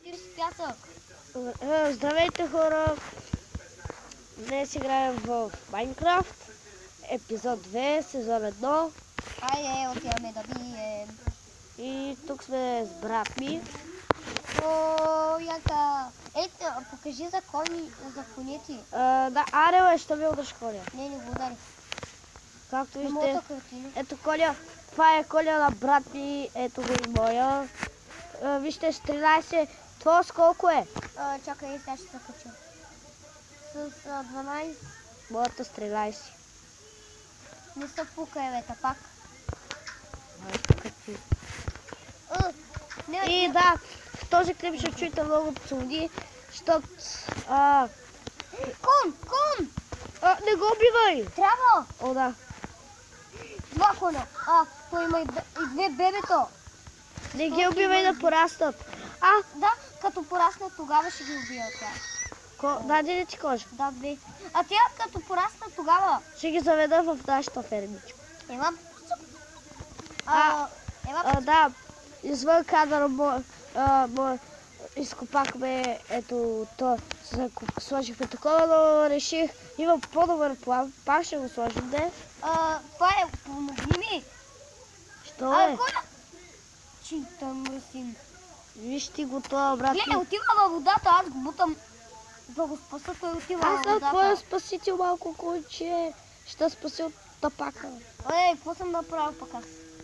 40 пясък. Здравейте, хора! Днес играем в Майнкрафт, епизод 2, сезон 1. Хайде, отиваме да бием. И тук сме с брат ми. О, яка. Ето, покажи законите. Да, аре, ще ви удръж Коля. Не го удари. Както На виждате, моята картина. ето Коля, това е Коля на брат ми, ето го и моя. Вижте, с 13, това с колко е? Чакай, сега ще се кача. С 12. Моята с 13. Не са пукаевета пак. И да, в този клип ще чуете много псовни, защото... Кон! Не го убивай! Трябва! О, да. Два кона. Той има и две бебето. Не ги убивай да пораснат. Да, като пораснат, тогава ще ги убия тя. Даде ли ти кожа? Да, две. А тя като пораснат, тогава. Ще ги заведа в нашата фермичка. Ела. Да, извън кадъра изкопахме, ето, сложихме такова, но реших, има по-добър план, пак ще го сложим, не? Това е, помогни ми. Що е? Чи, той мръсин. Виж ти го това, брат. Гледай, отива във водата, аз го бутам да го спаса, той отива във водата. Аз съм твоя спасител, малко конче. Ще спаси от тапака. Какво съм направил пък аз?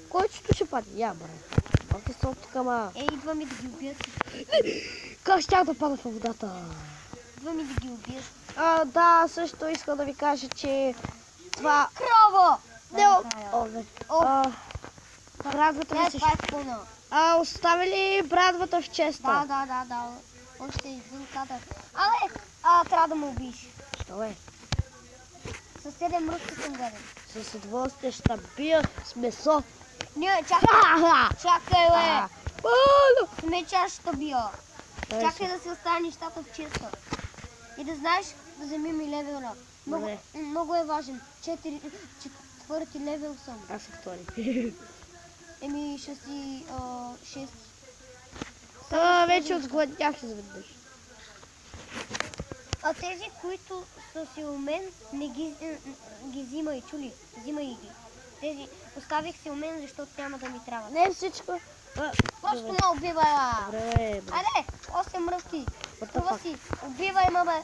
Койчето ще падне, я, бре. Оти са тук, ама. Идваме да ги убият. Как щях да пада в водата? Идваме да ги убият. Да, също искам да ви кажа, че това... Крава! Брадвата ми се... Оставили брадвата в честа? Да. Още един кадър. Трябва да ме убиеш. Що е? Със 7 мръвки съм гаден. С удоволствие ще бия с месо. Не, чакай, бе! С меча ще бия. Чакай да се оставя нещата в честа. И да знаеш, да вземи ми левела. Много е важен. Четвърти левел съм. Аз съм втори. Ще си 6. Вече отгладнях изведнъж. Тези, които са си у мен, не ги взимай, чули? Взимай ги. Тези оставих си у мен, защото няма да ми трябва. Не всичко. Просто ме убивай, Добре. Айде, 8 мръвки. Това си. Убивай, бе.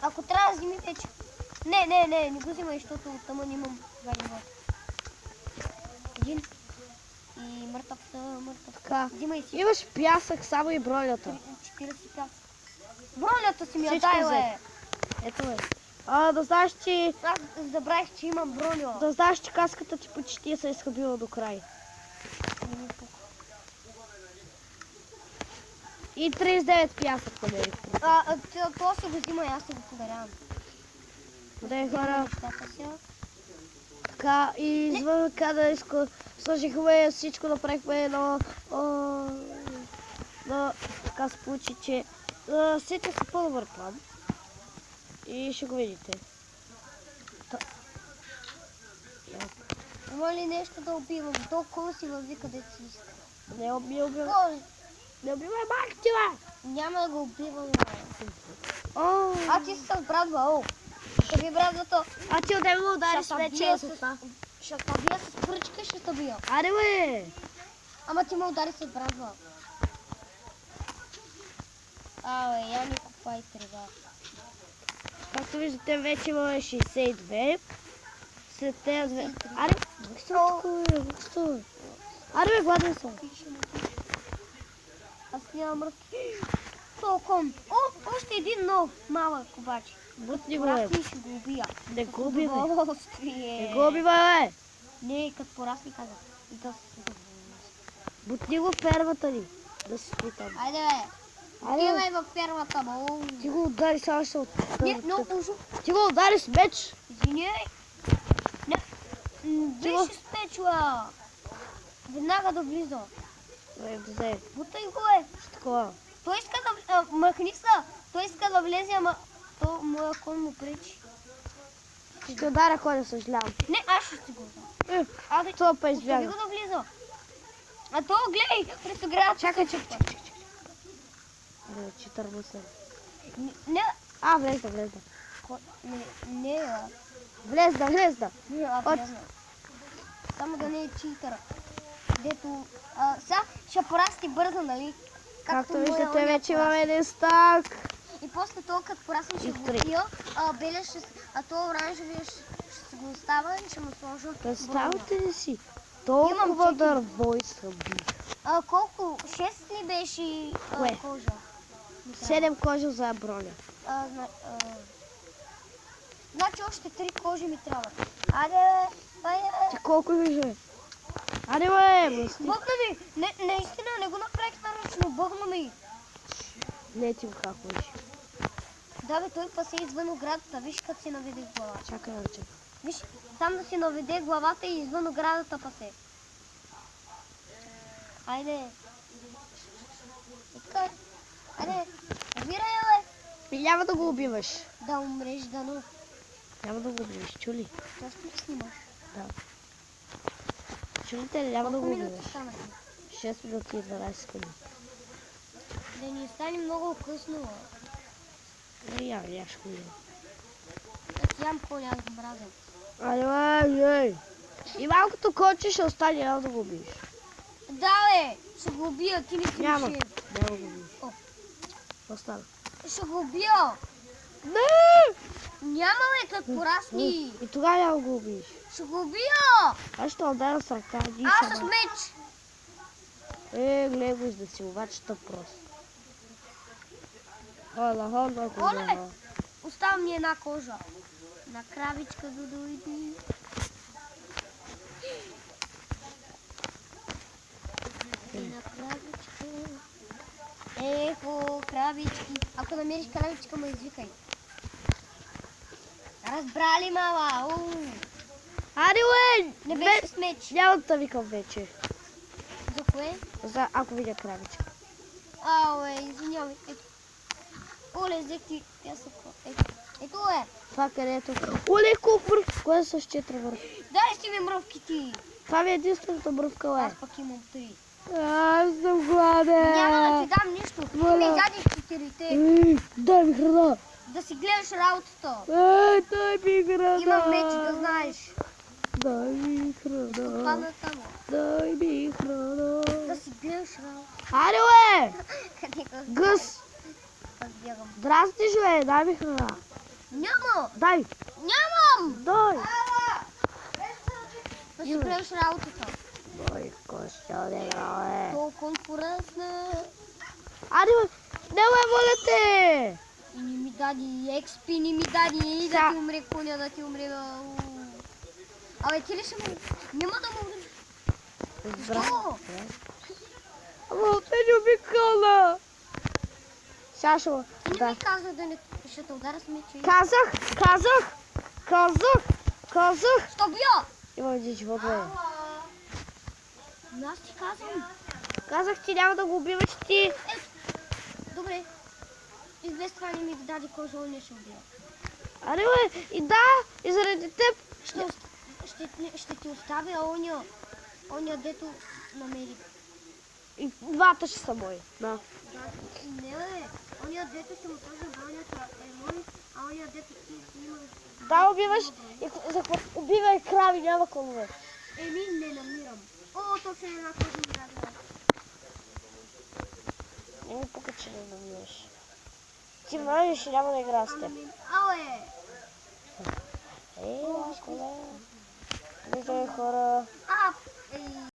Ако трябва да взими вече. Не го взимай, защото оттъмън имам два живота. Един. И мъртъв. Така. Взимай си. Имаш пясък, само и бройлята. 40 пясък. Бройлята си ми я дай, бе. Ето е. Да знаеш, че... Аз забравих, че имам броню. Да знаеш, че каската ти почти се е изхабила до край. И 39 пясък намерих. Това си го взима и аз си го подарявам. Да, хора. Така, и извън кадър сложихме всичко, направихме едно... така се получи, че... Сетя се по-добър план. И ще го видите. Има ли нещо да убивам? Толкова си във където си иска. Не убивай. Не убивай майка ти, бе! Няма да го убивам, бе. Ти си с брадва, Ще брадвата. Ти отде ме удари с меча с това. Ще те бия с пръчка, ще те бия. Аре, бе! Ама ти ме удари с брадва. Я ми купай трева. Както виждате, вече имаме 62. След тези две... Аре, Аре, бе, гладен съм. Аз нямам мръвки. Толком. Още един нов малък обаче. Бутни го, бе. Ще го убия. Не го убивай. Не го убивай, бе. Не, като порасни казах. И да се... Бутни го в фермата ни. Да се спи там. Айде, бе. Отивай във фермата, Ти го удари, сега ще Не, много лъжу. Ти го удари с меч. Извиняй. Беше спечла. Веднага да влиза. Бутай го, Такова. Той иска да... Махни са. Той иска да влезе, ама... Моя кон му пречи. Ще ударя коня, съжалявам. Не, аз ще си го ударя. Това па избяга. Остави го да влиза. То, гледай, през оградата. Чакай. Да, че търбусна. Не, А, влезна. не, Влезна. Само да не е читър. Дето, сега ще порасти бързо, нали? Както моя виждате, оня вече порасна. имаме един стак. И после това, като порасне, ще И го три. пия, белия а то оранжевия ще се го оставя и ще му сложа Представете ли си? Имам Толкова четири. дърво и съм бих. Колко? 6 ли беше Кое? кожа? 7 кожа за броня. Значи още 3 кожи ми трябва. Айде, Ти колко вижда? Аре, бе, мъсти. Бъгна ми! Наистина, не го направих нарочно, бъгна ми! Не ти го как вижда. Да бе, той пасе извън оградата, виж като си наведе глава. Чакай да чакай. Виж, там да си наведе главата и извън оградата пасе. Айде. Така. Айде, убирай, бе! И няма да го убиваш. Да умреш, Дано. Няма да го убиваш, чули? Защо ли снимаш? Да. Чулите ли, няма да го Колко минути убиваш. станаха? 6 минути и 12 секунди. Да ни стане много късно. Я ще го видя. Да ям коня, аз го мразя. Айде. И малкото коче ще остане, няма да го убиеш. Да, бе! Ще го убия, ти не си Няма. мишен. Няма да го убиеш. О. Остана. Ще го убия! Не! Няма, бе, като порасни! И тогава няма да го убиеш. Ще го убия! Аз ще отдая с ръка. Аз с меч! Гледай го изнасилвачета просто. Оле! Оставам ми една кожа. На кравичка да дойди. На кравичка. Ехо, кравички. Ако намериш кравичка, ме извикай. Разбрали, мала? Аре, уе! Не беше с меч. Няма да те викам вече. За кое? Ако видя кравичка. Ауе, извинявай. Ето. Оле, взех ти пясъка. Ето е. Това където. Оле, колко мръв. Кое са с 4 мръвки? Дай си ми мръвки ти. Това ми е единствената мръвка, Аз ле. пък имам 3. Аз съм гладен. Няма да ти дам нищо. Ти ми дадеш 4-те. Дай ми храна. Да си гледаш работата. Дай ми храна. Имам меч, да знаеш. Дай ми храна. Падна там. Дай ми храна. Да си гледаш работата. Аре, уе! Къде го Гъс. Аз бягам. Дразниш, бе, дай ми храна. Няма. Дай. Нямам. Дай. Да си гледаш работата. Дай, кошчоне, бе. Толкова поръсна. Аре, бе, не ме моля те. И не ми дади експи, не ми дади и да ти умре коня, да ти умре. Абе, ти ли ще му... Няма да му умре. Защо? Ама, те не обикала. Сега ще... Ти не ми каза да не... Ще те удара с меча. Казах. Стоп, бия! Има един живот, бе. Но аз ти казвам. Казах ти, няма да го убиваш ти. Добре. И без това не ми даде кожа, он не ще убия. Аре, бе, и да, и заради теб. Ще ти оставя оня дето намери. И двата ще са мои. Да. Не, бе. Оня дето ще му сложи бронята е мой, а оня дето ти имаш. Да, убиваш. Убивай крави, няма колове. Еми, не намирам. О, точно една кожа ми даде. Не ми пука, че не намираш. Ти мразиш и няма да игра с теб. Ауе! Коле. Виждай, хора. Ей!